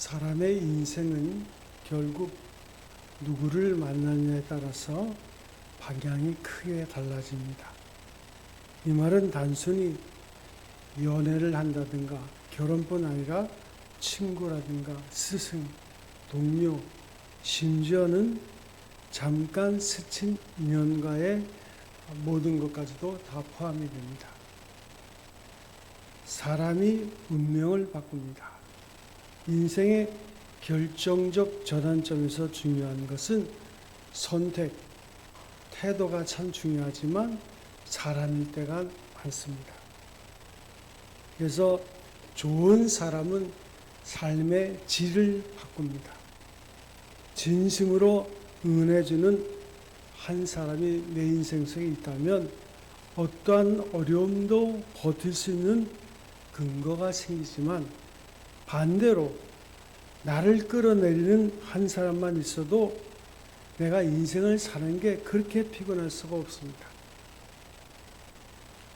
사람의 인생은 결국 누구를 만나느냐에 따라서 방향이 크게 달라집니다. 이 말은 단순히 연애를 한다든가 결혼뿐 아니라 친구라든가 스승, 동료, 심지어는 잠깐 스친 인연과의 모든 것까지도 다 포함이 됩니다. 사람이 운명을 바꿉니다. 인생의 결정적 전환점에서 중요한 것은 선택, 태도가 참 중요하지만 사람일 때가 많습니다. 그래서 좋은 사람은 삶의 질을 바꿉니다. 진심으로 응원해주는 한 사람이 내 인생 속에 있다면 어떠한 어려움도 버틸 수 있는 근거가 생기지만 반대로 나를 끌어내리는 한 사람만 있어도 내가 인생을 사는 게 그렇게 피곤할 수가 없습니다.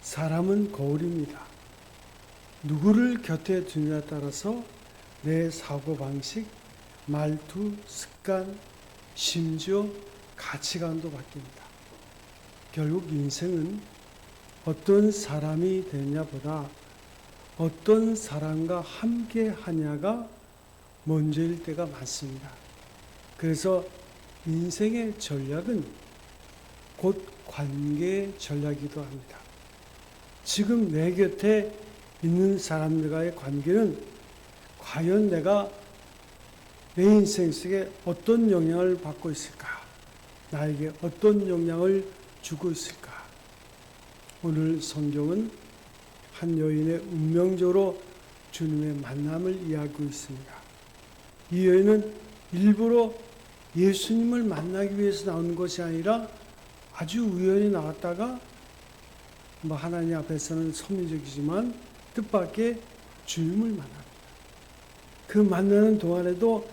사람은 거울입니다. 누구를 곁에 두느냐에 따라서 내 사고방식, 말투, 습관, 심지어 가치관도 바뀝니다. 결국 인생은 어떤 사람이 되느냐보다 어떤 사람과 함께 하냐가 먼저일 때가 많습니다. 그래서 인생의 전략은 곧 관계의 전략이기도 합니다. 지금 내 곁에 있는 사람들과의 관계는 과연 내가 내 인생 속에 어떤 영향을 받고 있을까? 나에게 어떤 영향을 주고 있을까? 오늘 성경은 한 여인의 운명적으로 주님의 만남을 이야기하고 있습니다. 이 여인은 일부러 예수님을 만나기 위해서 나온 것이 아니라 아주 우연히 나왔다가 하나님 앞에서는 섭리적이지만 뜻밖의 주님을 만납니다. 그 만나는 동안에도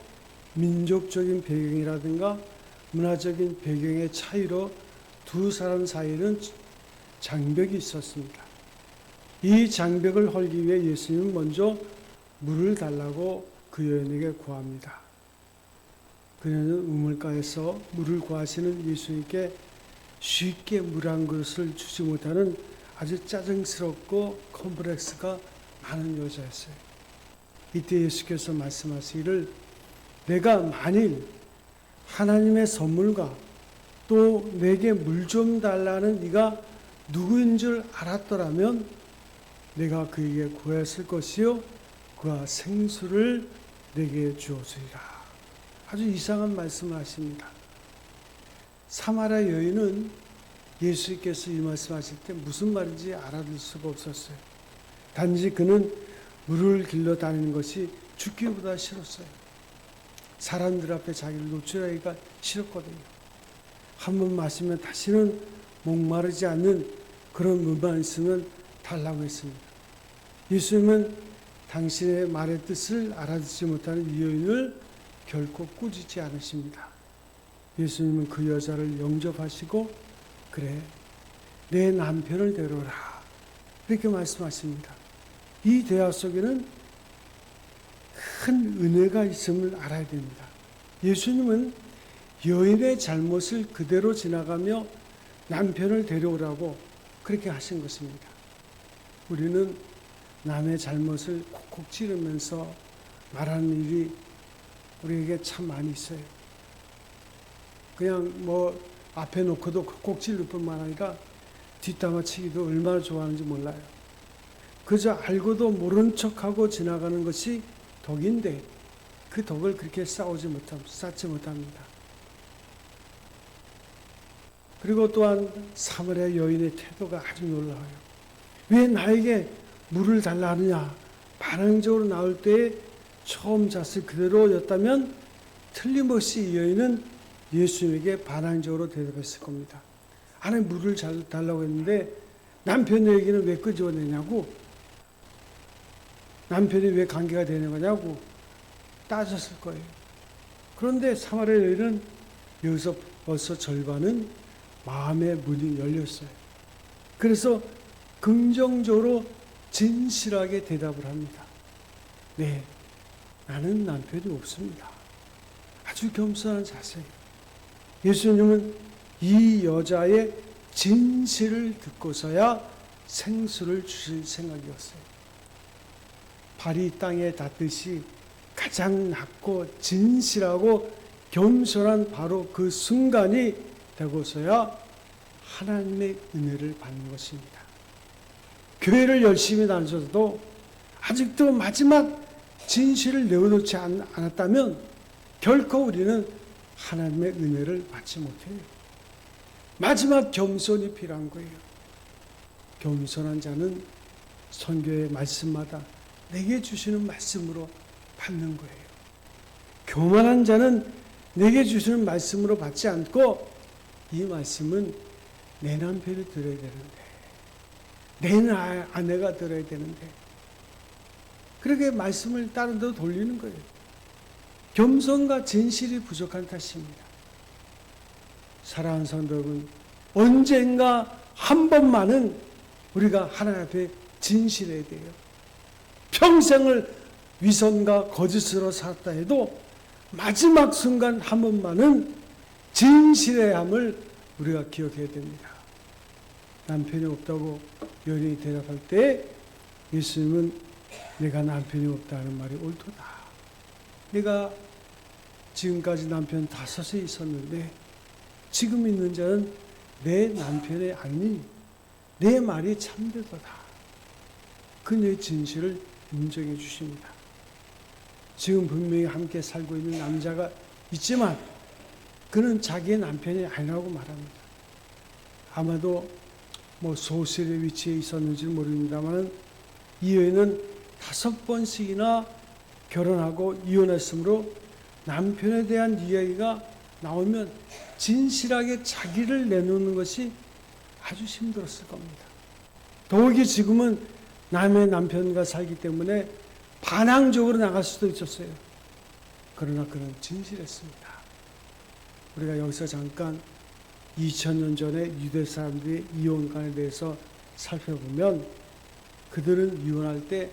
민족적인 배경이라든가 문화적인 배경의 차이로 두 사람 사이에는 장벽이 있었습니다. 이 장벽을 헐기 위해 예수님은 먼저 물을 달라고 그 여인에게 구합니다. 그녀는 우물가에서 물을 구하시는 예수님께 쉽게 물 한 그릇을 주지 못하는 아주 짜증스럽고 컴플렉스가 많은 여자였어요. 이때 예수께서 말씀하시기를 내가 만일 하나님의 선물과 또 내게 물 좀 달라는 네가 누구인 줄 알았더라면 내가 그에게 구했을 것이요 그가 생수를 내게 주었으리라. 아주 이상한 말씀을 하십니다. 사마리아 여인은 예수께서 이 말씀하실 때 무슨 말인지 알아들 수가 없었어요. 단지 그는 물을 길러 다니는 것이 죽기보다 싫었어요. 사람들 앞에 자기를 노출하기가 싫었거든요. 한 번 마시면 다시는 목마르지 않는 그런 물만 있으면 달라고 했습니다. 예수님은 당신의 말의 뜻을 알아듣지 못하는 이 여인을 결코 꾸짖지 않으십니다. 예수님은 그 여자를 영접하시고 그래 내 남편을 데려오라 이렇게 말씀하십니다. 이 대화 속에는 큰 은혜가 있음을 알아야 됩니다. 예수님은 여인의 잘못을 그대로 지나가며 남편을 데려오라고 그렇게 하신 것입니다. 우리는 남의 잘못을 콕콕 찌르면서 말하는 일이 우리에게 참 많이 있어요. 그냥 앞에 놓고도 콕콕 찌를 뿐만 아니라 뒷담화치기도 얼마나 좋아하는지 몰라요. 그저 알고도 모른 척하고 지나가는 것이 덕인데 그 덕을 그렇게 쌓지 못합니다. 그리고 또한 사마리아 여인의 태도가 아주 놀라워요. 왜 나에게 물을 달라 하느냐? 반항적으로 나올 때에 처음 자세 그대로였다면 틀림없이 이 여인은 예수님에게 반항적으로 대답했을 겁니다. 아니 물을 달라고 했는데 남편 얘기는 왜 끄집어내냐고, 남편이 왜 관계가 되는 거냐고 따졌을 거예요. 그런데 사마리아 여인은 여기서 벌써 절반은 마음의 문이 열렸어요. 그래서 긍정적으로 진실하게 대답을 합니다. 네, 나는 남편이 없습니다. 아주 겸손한 자세예요. 예수님은 이 여자의 진실을 듣고서야 생수를 주실 생각이었어요. 발이 땅에 닿듯이 가장 낮고 진실하고 겸손한 바로 그 순간이 되고서야 하나님의 은혜를 받는 것입니다. 교회를 열심히 다니셔도 아직도 마지막 진실을 내어놓지 않았다면 결코 우리는 하나님의 은혜를 받지 못해요. 마지막 겸손이 필요한 거예요. 겸손한 자는 선교의 말씀마다 내게 주시는 말씀으로 받는 거예요. 교만한 자는 내게 주시는 말씀으로 받지 않고 이 말씀은 내 남편이 들어야 되는데, 내 아내가 들어야 되는데, 그렇게 말씀을 다른 데로 돌리는 거예요. 겸손과 진실이 부족한 탓입니다. 사랑하는 성도 여러분, 언젠가 한 번만은 우리가 하나님 앞에 진실해야 돼요. 평생을 위선과 거짓으로 살았다 해도 마지막 순간 한 번만은 진실해야 함을 우리가 기억해야 됩니다. 남편이 없다고 여인이 대답할 때 예수님은 내가 남편이 없다는 말이 옳도다. 내가 지금까지 남편 5이 있었는데 지금 있는 자는 내 남편이 아니니 내 말이 참되도다. 그녀의 진실을 인정해 주십니다. 지금 분명히 함께 살고 있는 남자가 있지만 그는 자기의 남편이 아니라고 말합니다. 아마도 소실의 위치에 있었는지 모릅니다만 이 여인은 5번씩이나 결혼하고 이혼했으므로 남편에 대한 이야기가 나오면 진실하게 자기를 내놓는 것이 아주 힘들었을 겁니다. 더욱이 지금은 남의 남편과 살기 때문에 반항적으로 나갈 수도 있었어요. 그러나 그는 진실했습니다. 우리가 여기서 잠깐 2000년 전에 유대 사람들의 이혼관에 대해서 살펴보면 그들은 이혼할 때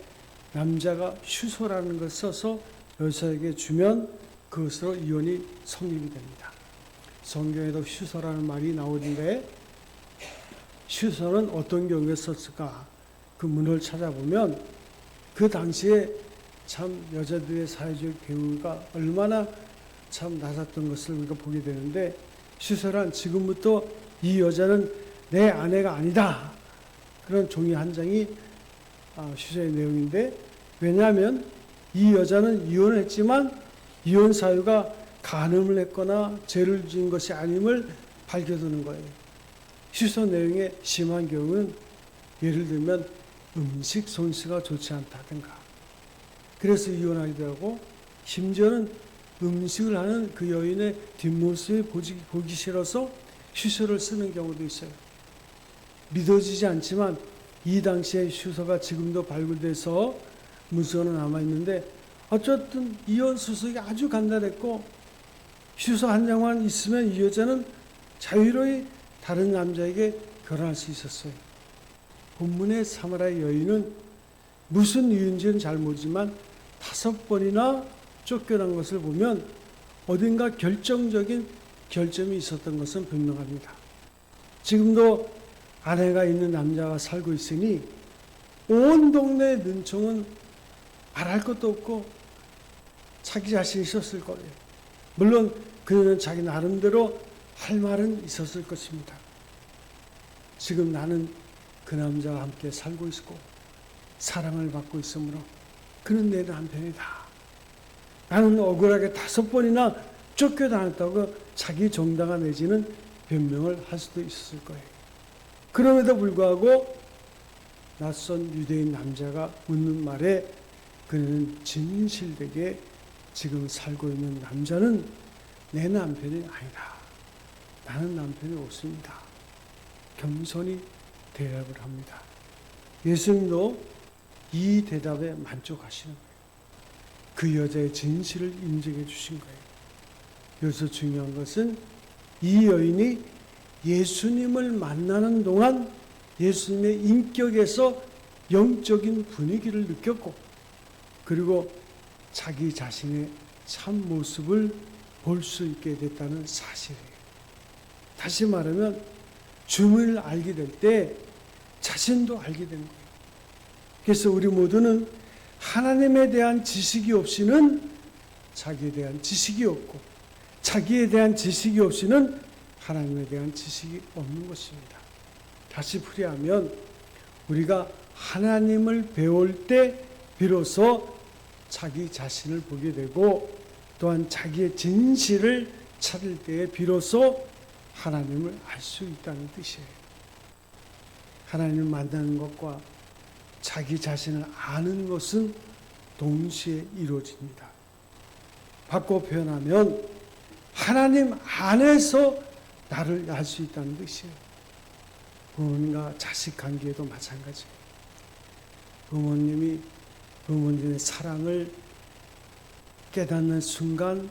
남자가 휴소라는 것을 써서 여자에게 주면 그것으로 이혼이 성립이 됩니다. 성경에도 휴소라는 말이 나오는데 휴소는 어떤 경우에 썼을까? 그 문을 찾아보면 그 당시에 참 여자들의 사회적 대우가 얼마나 참 낮았던 것을 우리가 보게 되는데 휴소란 지금부터 이 여자는 내 아내가 아니다. 그런 종이 한 장이 휴소의 내용인데 왜냐하면 이 여자는 이혼했지만 이혼 사유가 간음을 했거나 죄를 지은 것이 아님을 밝혀두는 거예요. 휴소 내용의 심한 경우는 예를 들면 음식 손수가 좋지 않다든가 그래서 이혼하기도 하고 심지어는 음식을 하는 그 여인의 뒷모습이 보기 싫어서 휴소를 쓰는 경우도 있어요. 믿어지지 않지만 이 당시에 휴소가 지금도 발굴돼서 문서는 남아있는데 어쨌든 이혼 수속이 아주 간단했고 휴소 한 장만 있으면 이 여자는 자유로이 다른 남자에게 결혼할 수 있었어요. 본문의 사마리아 여인은 무슨 이유인지는 잘 모르지만 5번이나 쫓겨난 것을 보면 어딘가 결정적인 결점이 있었던 것은 분명합니다. 지금도 아내가 있는 남자가 살고 있으니 온 동네 눈총은 말할 것도 없고 자기 자신이 있었을 거예요. 물론 그녀는 자기 나름대로 할 말은 있었을 것입니다. 지금 나는 그 남자와 함께 살고 있고 사랑을 받고 있으므로 그는 내 남편이다. 나는 억울하게 5번이나 쫓겨다녔다고 자기 정당화 내지는 변명을 할 수도 있었을 거예요. 그럼에도 불구하고 낯선 유대인 남자가 묻는 말에 그는 진실되게 지금 살고 있는 남자는 내 남편이 아니다. 나는 남편이 없습니다. 겸손히 대답을 합니다. 예수님도 이 대답에 만족하시는 거예요. 그 여자의 진실을 인정해 주신 거예요. 여기서 중요한 것은 이 여인이 예수님을 만나는 동안 예수님의 인격에서 영적인 분위기를 느꼈고 그리고 자기 자신의 참 모습을 볼 수 있게 됐다는 사실이에요. 다시 말하면 주님을 알게 될 때 자신도 알게 된 거예요. 그래서 우리 모두는 하나님에 대한 지식이 없이는 자기에 대한 지식이 없고, 자기에 대한 지식이 없이는 하나님에 대한 지식이 없는 것입니다. 다시 풀이하면 우리가 하나님을 배울 때 비로소 자기 자신을 보게 되고, 또한 자기의 진실을 찾을 때에 비로소 하나님을 알 수 있다는 뜻이에요. 하나님을 만나는 것과 자기 자신을 아는 것은 동시에 이루어집니다. 바꿔 표현하면 하나님 안에서 나를 알 수 있다는 뜻이에요. 부모님과 자식 관계에도 마찬가지예요. 부모님이 부모님의 사랑을 깨닫는 순간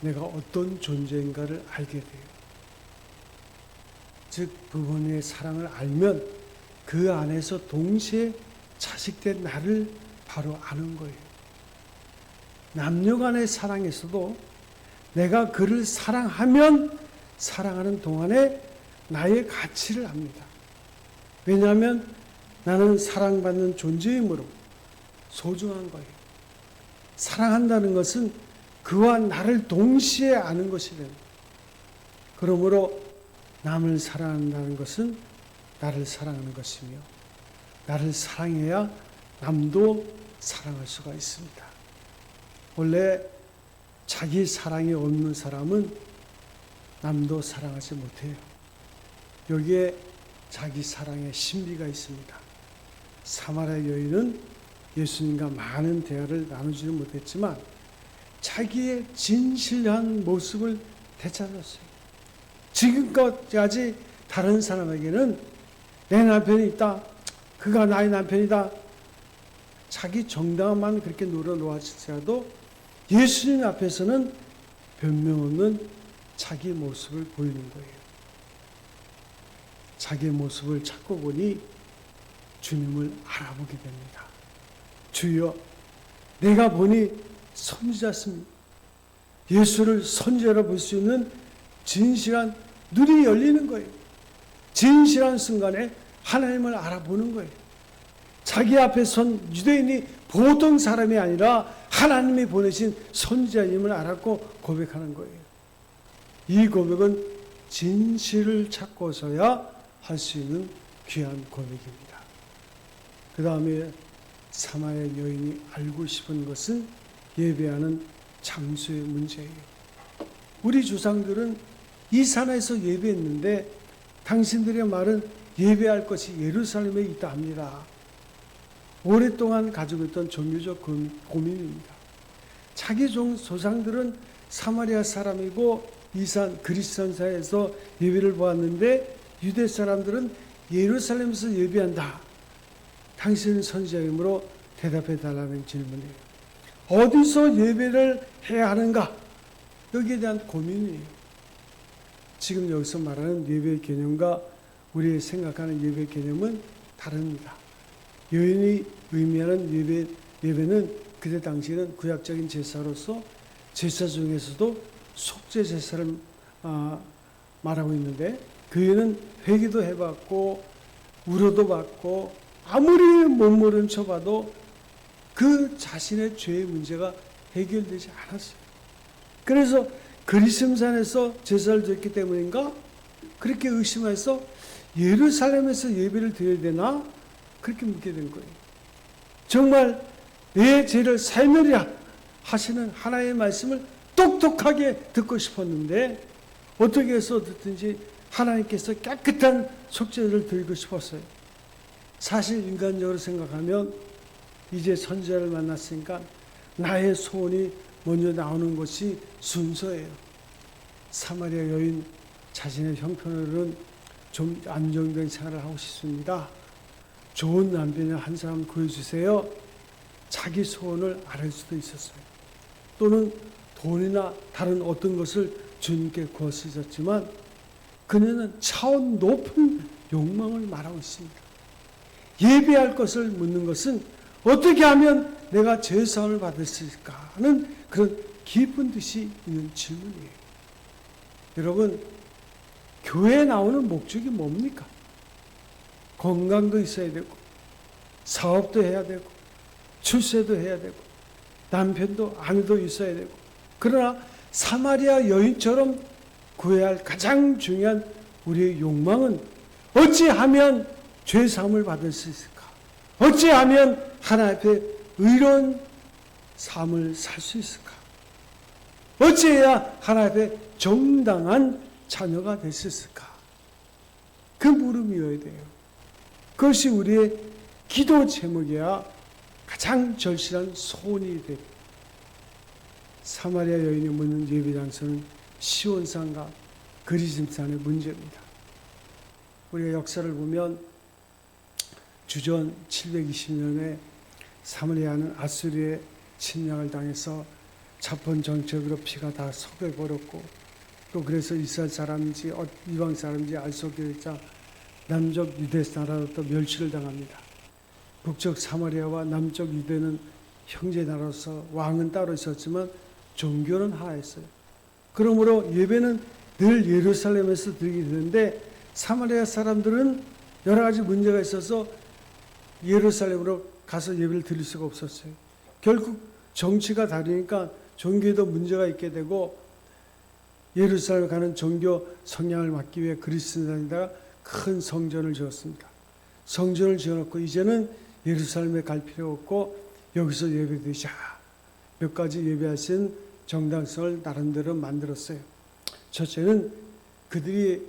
내가 어떤 존재인가를 알게 돼요. 즉 부모님의 사랑을 알면 그 안에서 동시에 자식된 나를 바로 아는 거예요. 남녀 간의 사랑에서도 내가 그를 사랑하면 사랑하는 동안에 나의 가치를 압니다. 왜냐하면 나는 사랑받는 존재이므로 소중한 거예요. 사랑한다는 것은 그와 나를 동시에 아는 것이래요. 그러므로 남을 사랑한다는 것은 나를 사랑하는 것이며, 나를 사랑해야 남도 사랑할 수가 있습니다. 원래 자기 사랑이 없는 사람은 남도 사랑하지 못해요. 여기에 자기 사랑의 신비가 있습니다. 사마리아 여인은 예수님과 많은 대화를 나누지는 못했지만 자기의 진실한 모습을 되찾았어요. 지금까지 다른 사람에게는 내 남편이 있다, 그가 나의 남편이다, 자기 정당만 그렇게 놀아놓았을지라도 예수님 앞에서는 변명 없는 자기 모습을 보이는 거예요. 자기 모습을 찾고 보니 주님을 알아보게 됩니다. 주여, 내가 보니 선지자였습니다. 예수를 선지자로 볼 수 있는 진실한 눈이 열리는 거예요. 진실한 순간에 하나님을 알아보는 거예요. 자기 앞에 선 유대인이 보통 사람이 아니라 하나님이 보내신 선지자임을 알았고 고백하는 거예요. 이 고백은 진실을 찾고서야 할 수 있는 귀한 고백입니다. 그 다음에 사마리아 여인이 알고 싶은 것은 예배하는 장소의 문제예요. 우리 조상들은 이 산에서 예배했는데 당신들의 말은 예배할 것이 예루살렘에 있다 합니다. 오랫동안 가지고 있던 종교적 고민입니다. 자기 조상들은 사마리아 사람이고 이 산 그리스도산사에서 예배를 보았는데 유대 사람들은 예루살렘에서 예배한다. 당신은 선지자이므로 대답해 달라는 질문이에요. 어디서 예배를 해야 하는가? 여기에 대한 고민이에요. 지금 여기서 말하는 예배 개념과 우리의 생각하는 예배 개념은 다릅니다. 여인이 의미하는 예배는 그때 당시에는 구약적인 제사로서 제사 중에서도 속죄 제사를 말하고 있는데 그 여인은 회개도 해봤고 울어도 받고 아무리 못 모른 척봐도 그 자신의 죄의 문제가 해결되지 않았어요. 그래서 그리심산에서 제사를 드렸기 때문인가? 그렇게 의심해서 예루살렘에서 예배를 드려야 되나? 그렇게 묻게 된 거예요. 정말 내 죄를 살멸이라 하시는 하나님의 말씀을 똑똑하게 듣고 싶었는데 어떻게 해서 듣든지 하나님께서 깨끗한 속죄를 드리고 싶었어요. 사실 인간적으로 생각하면 이제 선지자를 만났으니까 나의 소원이 먼저 나오는 것이 순서예요. 사마리아 여인 자신의 형편으로는 좀 안정된 생활을 하고 싶습니다. 좋은 남편을 한 사람 구해주세요. 자기 소원을 아뢰을 수도 있었어요. 또는 돈이나 다른 어떤 것을 주님께 구하셨지만 그녀는 차원 높은 욕망을 말하고 있습니다. 예배할 것을 묻는 것은 어떻게 하면 내가 죄사함을 받을 수 있을까? 하는 그런 깊은 뜻이 있는 질문이에요. 여러분, 교회에 나오는 목적이 뭡니까? 건강도 있어야 되고, 사업도 해야 되고, 출세도 해야 되고, 남편도 아내도 있어야 되고, 그러나 사마리아 여인처럼 구해야 할 가장 중요한 우리의 욕망은 어찌하면 죄사함을 받을 수 있을까? 어찌하면 하나님 앞에 의로운 삶을 살 수 있을까? 어찌해야 하나님 앞에 정당한 자녀가 될 수 있을까? 그 물음이어야 돼요. 그것이 우리의 기도 제목이야 가장 절실한 소원이 됩니다. 사마리아 여인이 묻는 예배 장소는 시온산과 그리심산의 문제입니다. 우리가 역사를 보면 주전 720년에 사마리아는 아수리의 침략을 당해서 자본 정책으로 피가 다 섞여버렸고, 또 그래서 이스라엘 사람인지 이방 사람인지 알 수 없게 됐자 남쪽 유대 나라로 또 멸치를 당합니다. 북쪽 사마리아와 남쪽 유대는 형제 나라로서 왕은 따로 있었지만 종교는 하나였어요. 그러므로 예배는 늘 예루살렘에서 드리게 되는데 사마리아 사람들은 여러 가지 문제가 있어서 예루살렘으로 가서 예배를 드릴 수가 없었어요. 결국 정치가 다르니까 종교에도 문제가 있게 되고 예루살렘 가는 종교 성향을 막기 위해 그리스도인에다가 큰 성전을 지었습니다. 성전을 지어놓고 이제는 예루살렘에 갈 필요 없고 여기서 예배드리자. 몇 가지 예배할 수 있는 정당성을 나름대로 만들었어요. 첫째는 그들이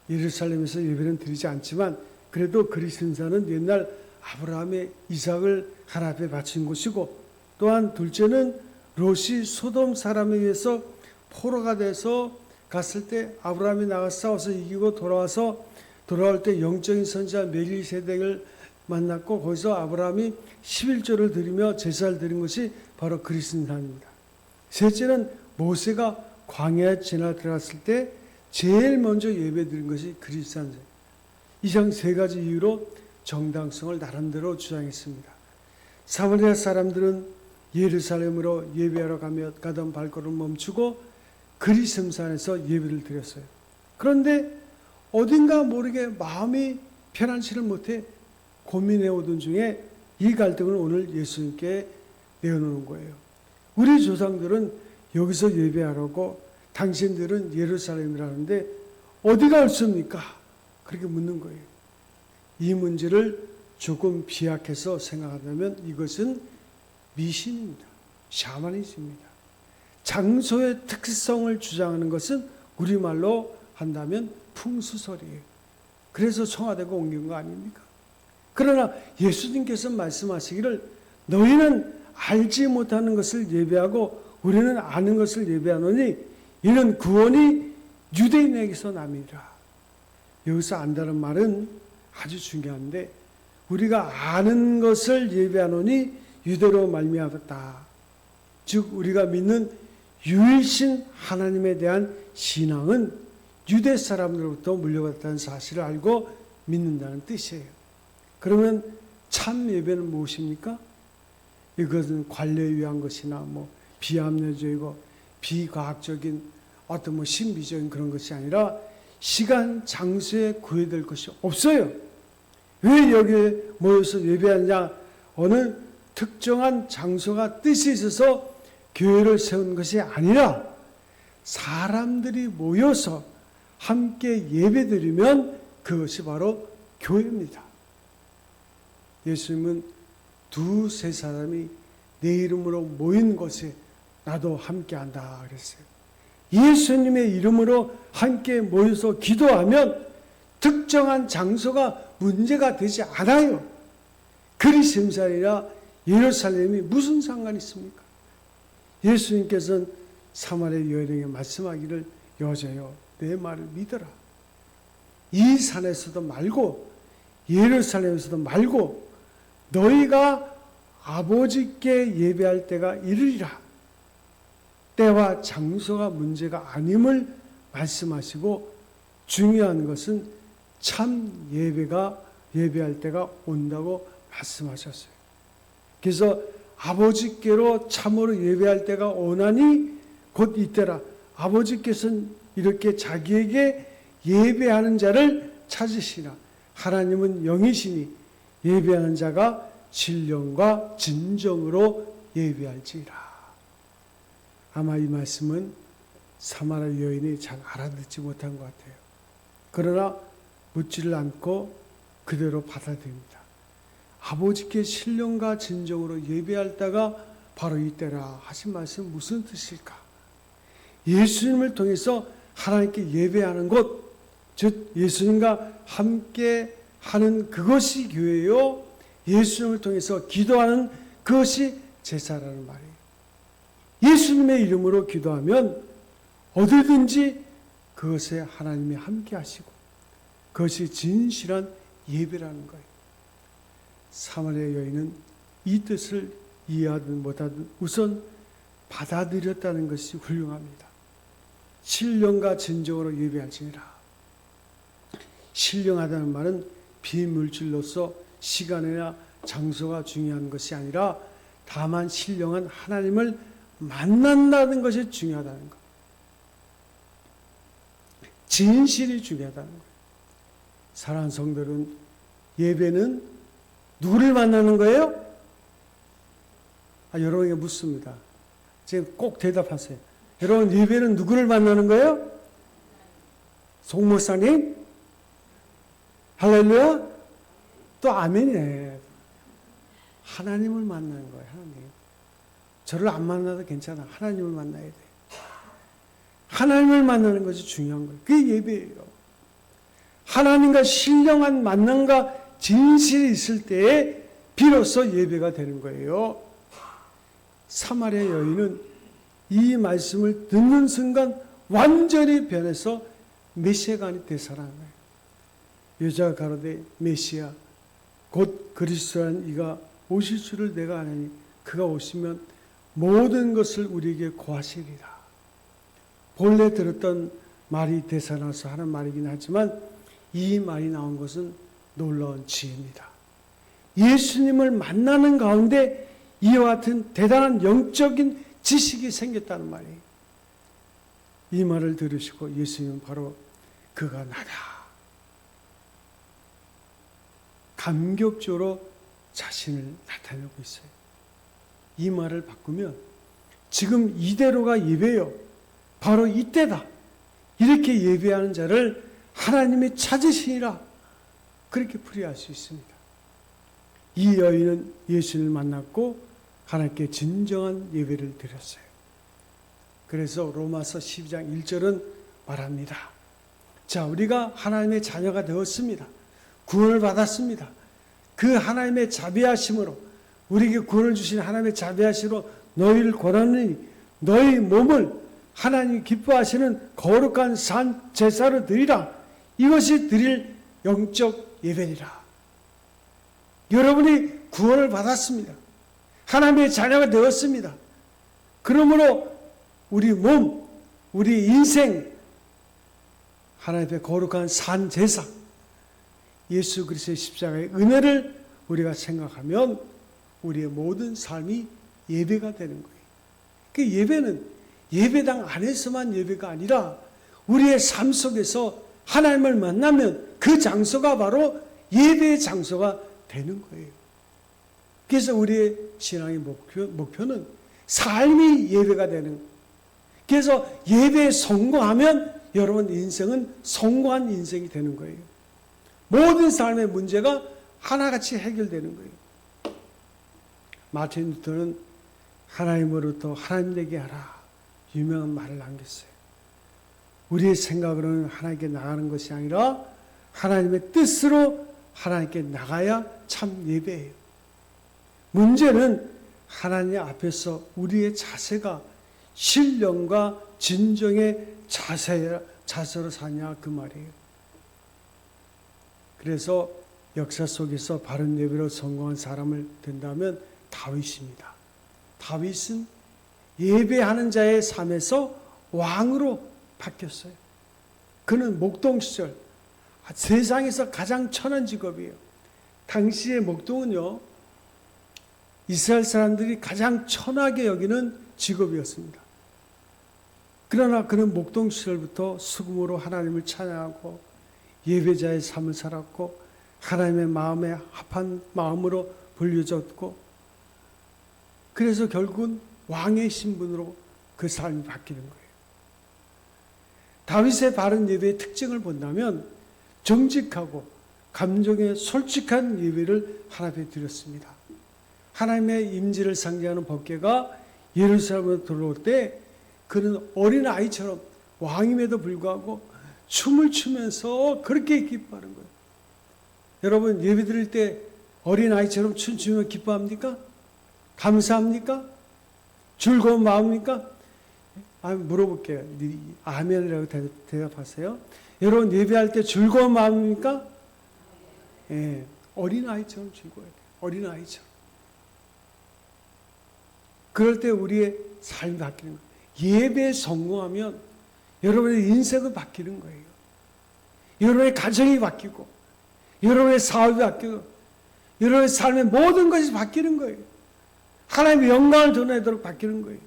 예루살렘에서 예배는 드리지 않지만 그래도 그리스도인사는 옛날 아브라함의 이삭을 하나님 앞에 바친 곳이고, 또한 둘째는 롯이 소돔 사람에 의해서 포로가 돼서 갔을 때 아브라함이 나가서 싸워서 이기고 돌아올 때 영적인 선지자 멜기세덱을 만났고 거기서 아브라함이 11조를 드리며 제사를 드린 것이 바로 그리스도인사입니다. 셋째는 모세가 광야에 지나 들어갔을 때 제일 먼저 예배드린 것이 그리스도인사. 이상 세 가지 이유로 정당성을 나름대로 주장했습니다. 사마리아 사람들은 예루살렘으로 예배하러 가던 발걸음을 멈추고 그리스도산에서 예배를 드렸어요. 그런데 어딘가 모르게 마음이 편안치를 못해 고민해 오던 중에 이 갈등을 오늘 예수님께 내어놓는 거예요. 우리 조상들은 여기서 예배하라고 당신들은 예루살렘이라는데 어디가 옳습니까? 그렇게 묻는 거예요. 이 문제를 조금 비약해서 생각한다면 이것은 미신입니다. 샤머니즘입니다. 장소의 특성을 주장하는 것은 우리말로 한다면 풍수설이에요. 그래서 청와대가 옮긴 거 아닙니까? 그러나 예수님께서 말씀하시기를 너희는 알지 못하는 것을 예배하고 우리는 아는 것을 예배하노니 이는 구원이 유대인에게서 남이라. 여기서 안다는 말은 아주 중요한데 우리가 아는 것을 예배하노니 유대로 말미암았다. 즉 우리가 믿는 유일신 하나님에 대한 신앙은 유대 사람들로부터 물려받았다는 사실을 알고 믿는다는 뜻이에요. 그러면 참 예배는 무엇입니까? 이것은 관례에 의한 것이나 비합리적이고 비과학적인 어떤 신비적인 그런 것이 아니라 시간, 장소에 구애될 것이 없어요. 왜 여기에 모여서 예배하느냐? 어느 특정한 장소가 뜻이 있어서 교회를 세운 것이 아니라 사람들이 모여서 함께 예배드리면 그것이 바로 교회입니다. 예수님은 두세 사람이 내 이름으로 모인 곳에 나도 함께한다 그랬어요. 예수님의 이름으로 함께 모여서 기도하면 특정한 장소가 문제가 되지 않아요. 그리스도인이라 예루살렘이 무슨 상관이 있습니까? 예수님께서는 사마리아 여인에게 말씀하기를 여자여 내 말을 믿어라. 이 산에서도 말고 예루살렘에서도 말고 너희가 아버지께 예배할 때가 이르리라. 때와 장소가 문제가 아님을 말씀하시고 중요한 것은 참 예배할 때가 온다고 말씀하셨어요. 그래서 아버지께로 참으로 예배할 때가 오나니 곧 이때라. 아버지께서는 이렇게 자기에게 예배하는 자를 찾으시나. 하나님은 영이시니 예배하는 자가 신령과 진정으로 예배할지라. 아마 이 말씀은 사마리아 여인이 잘 알아듣지 못한 것 같아요. 그러나 묻지를 않고 그대로 받아들입니다. 아버지께 신령과 진정으로 예배할 때가 바로 이때라 하신 말씀 무슨 뜻일까? 예수님을 통해서 하나님께 예배하는 곳, 즉 예수님과 함께 하는 그것이 교회요, 예수님을 통해서 기도하는 그것이 제사라는 말이에요. 예수님의 이름으로 기도하면 어디든지 그것에 하나님이 함께 하시고 그것이 진실한 예배라는 거예요. 사마리아 여인은 이 뜻을 이해하든 못하든 우선 받아들였다는 것이 훌륭합니다. 신령과 진정으로 예배할지니라. 신령하다는 말은 비물질로서 시간이나 장소가 중요한 것이 아니라 다만 신령한 하나님을 만난다는 것이 중요하다는 것. 진실이 중요하다는 거예요. 사랑하는 성도들은 예배는 누구를 만나는 거예요? 여러분에게 묻습니다. 지금 꼭 대답하세요. 여러분 예배는 누구를 만나는 거예요? 송 목사님? 할렐루야? 또 아멘이네. 하나님을 만나는 거예요. 하나님. 저를 안 만나도 괜찮아. 하나님을 만나야 돼. 하나님을 만나는 것이 중요한 거예요. 그게 예배예요. 하나님과 신령한 만남과 진실이 있을 때에 비로소 예배가 되는 거예요. 사마리아 여인은 이 말씀을 듣는 순간 완전히 변해서 메시아가 아닌 대사라는 거예요. 여자가 가로되 메시아 곧 그리스도라는 이가 오실 줄을 내가 아느니 그가 오시면 모든 것을 우리에게 고하시리라. 본래 들었던 말이 되살아나서 하는 말이긴 하지만 이 말이 나온 것은 놀라운 지혜입니다. 예수님을 만나는 가운데 이와 같은 대단한 영적인 지식이 생겼다는 말이에요. 이 말을 들으시고 예수님은 바로 그가 나다. 감격적으로 자신을 나타내고 있어요. 이 말을 바꾸면 지금 이대로가 예배요. 바로 이때다. 이렇게 예배하는 자를 하나님이 찾으시니라. 그렇게 풀이할 수 있습니다. 이 여인은 예수님을 만났고 하나님께 진정한 예배를 드렸어요. 그래서 로마서 12장 1절은 말합니다. 자, 우리가 하나님의 자녀가 되었습니다. 구원을 받았습니다. 그 하나님의 자비하심으로 우리에게 구원을 주신 하나님의 자비하심으로 너희를 권하느니 너희 몸을 하나님이 기뻐하시는 거룩한 산 제사로 드리라. 이것이 드릴 영적 예배니라. 여러분이 구원을 받았습니다. 하나님의 자녀가 되었습니다. 그러므로 우리 몸, 우리 인생 하나님의 거룩한 산 제사, 예수 그리스도의 십자가의 은혜를 우리가 생각하면 우리의 모든 삶이 예배가 되는 거예요. 그 예배는 예배당 안에서만 예배가 아니라 우리의 삶 속에서 하나님을 만나면 그 장소가 바로 예배의 장소가 되는 거예요. 그래서 우리의 신앙의 목표는 삶이 예배가 되는 거예요. 그래서 예배에 성공하면 여러분 인생은 성공한 인생이 되는 거예요. 모든 삶의 문제가 하나같이 해결되는 거예요. 마틴 루터는 하나님으로부터 하나님 되게 하라. 유명한 말을 남겼어요. 우리의 생각으로는 하나님께 나가는 것이 아니라 하나님의 뜻으로 하나님께 나가야 참 예배예요. 문제는 하나님 앞에서 우리의 자세가 신령과 진정의 자세로 사냐 그 말이에요. 그래서 역사 속에서 바른 예배로 성공한 사람을 된다면 다윗입니다. 다윗은 예배하는 자의 삶에서 왕으로 바뀌었어요. 그는 목동 시절 세상에서 가장 천한 직업이에요. 당시의 목동은요, 이스라엘 사람들이 가장 천하게 여기는 직업이었습니다. 그러나 그는 목동 시절부터 수금으로 하나님을 찬양하고 예배자의 삶을 살았고 하나님의 마음에 합한 마음으로 불려졌고 그래서 결국은 왕의 신분으로 그 삶이 바뀌는 거예요. 다윗의 바른 예배의 특징을 본다면 정직하고 감정에 솔직한 예배를 하나님께 드렸습니다. 하나님의 임재를 상징하는 법궤가 예루살렘으로 들어올 때 그는 어린아이처럼 왕임에도 불구하고 춤을 추면서 그렇게 기뻐하는 거예요. 여러분 예배 드릴 때 어린아이처럼 춤추며 기뻐합니까? 감사합니까? 즐거운 마음입니까? 물어볼게요. 아멘이라고 대답하세요. 여러분 예배할 때 즐거운 마음입니까? 예, 어린아이처럼 즐거워야 돼요. 어린아이처럼. 그럴 때 우리의 삶이 바뀌는 거예요. 예배에 성공하면 여러분의 인생은 바뀌는 거예요. 여러분의 가정이 바뀌고 여러분의 사업이 바뀌고 여러분의 삶의 모든 것이 바뀌는 거예요. 하나님의 영광을 드러내도록 바뀌는 거예요.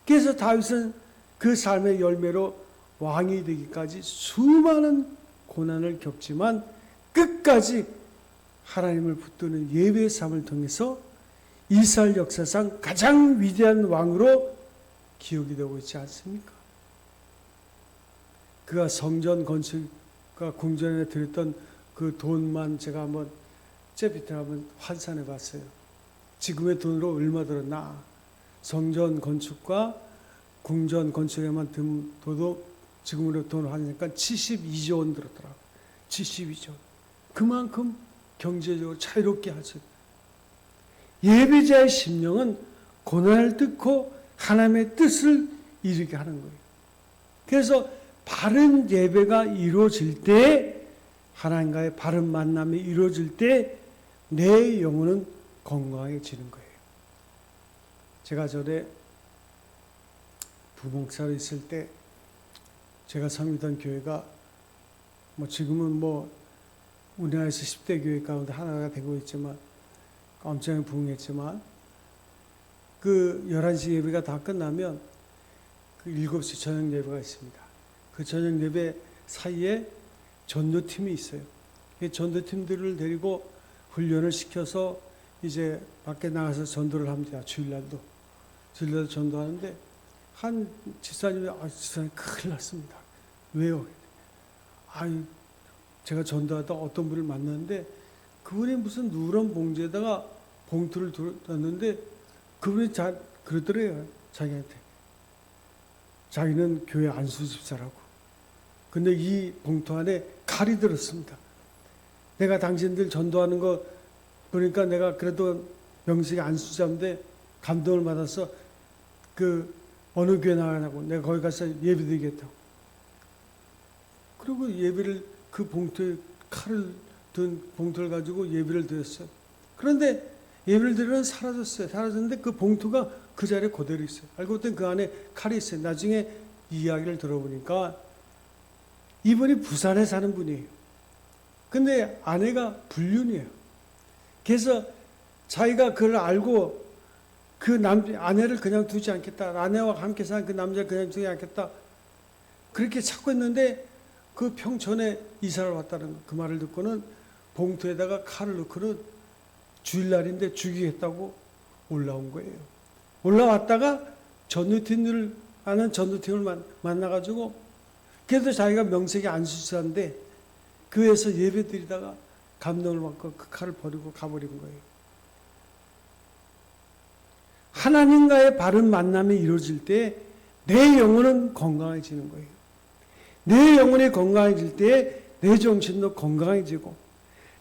그래서 다윗은 그 삶의 열매로 왕이 되기까지 수많은 고난을 겪지만 끝까지 하나님을 붙드는 예배의 삶을 통해서 이스라엘 역사상 가장 위대한 왕으로 기억이 되고 있지 않습니까? 그가 성전 건축과 궁전에 들였던 그 돈만 제가 한번 잽비트 한번 환산해 봤어요. 지금의 돈으로 얼마 들었나? 성전 건축과 궁전 건축에만 든 돈도 지금으로 돈을 하니까 72조 원 들었더라고요. 72조. 그만큼 경제적으로 자유롭게 하죠. 예배자의 심령은 고난을 뚫고 하나님의 뜻을 이루게 하는 거예요. 그래서 바른 예배가 이루어질 때, 하나님과의 바른 만남이 이루어질 때 내 영혼은 건강해지는 거예요. 제가 전에 부목사로 있을 때 제가 섬기던 교회가 지금은 우리나라에서 10대 교회 가운데 하나가 되고 있지만 엄청 부흥했지만 그 11시 예배가 다 끝나면 그 7시 저녁 예배가 있습니다. 그 저녁 예배 사이에 전도팀이 있어요. 그 전도팀들을 데리고 훈련을 시켜서 이제 밖에 나가서 전도를 합니다. 주일날도 전도하는데 한 집사님이 집사님 큰일 났습니다. 왜요? 제가 전도하다 어떤 분을 만났는데 그분이 무슨 누런 봉지에다가 봉투를 뒀는데 그분이 그러더래요. 자기한테. 자기는 교회 안수 집사라고. 근데 이 봉투 안에 칼이 들었습니다. 내가 당신들 전도하는 거 보니까 내가 그래도 명색이 안수자인데 감동을 받아서 그 어느 교회 나가냐고 내가 거기 가서 예배 드리겠다고. 그리고 예배를 그 봉투에 칼을 든 봉투를 가지고 예배를 드렸어요. 그런데 예배를 드리면 사라졌어요. 사라졌는데 그 봉투가 그 자리에 그대로 있어요. 알고 봤더니 그 안에 칼이 있어요. 나중에 이야기를 들어보니까 이분이 부산에 사는 분이에요. 근데 아내가 불륜이에요. 그래서 자기가 그걸 알고 그 아내를 그냥 두지 않겠다. 아내와 함께 사는 그 남자를 그냥 두지 않겠다. 그렇게 찾고 있는데 그 평촌에 이사를 왔다는 그 말을 듣고는 봉투에다가 칼을 넣고는 주일날인데 죽이겠다고 올라온 거예요. 올라왔다가 전도팀을 아는 전도팀을 만나가지고 그래도 자기가 명색이 안수사인데 교회에서 예배 드리다가 감동을 받고 그 칼을 버리고 가버린 거예요. 하나님과의 바른 만남이 이루어질 때 내 영혼은 건강해지는 거예요. 내 영혼이 건강해질 때 내 정신도 건강해지고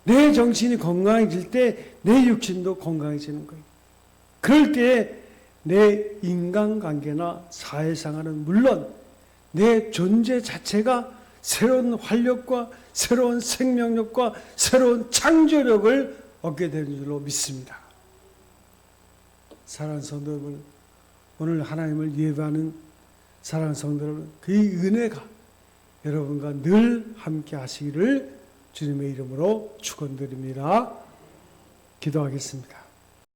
내 정신이 건강해질 때 내 육신도 건강해지는 거예요. 그럴 때 내 인간관계나 사회생활은 물론 내 존재 자체가 새로운 활력과 새로운 생명력과 새로운 창조력을 얻게 되는 줄로 믿습니다. 사랑하는 성도 여러분, 오늘 하나님을 예배하는 사랑하는 성도 여러분, 그 은혜가 여러분과 늘 함께 하시기를 주님의 이름으로 축원드립니다. 기도하겠습니다.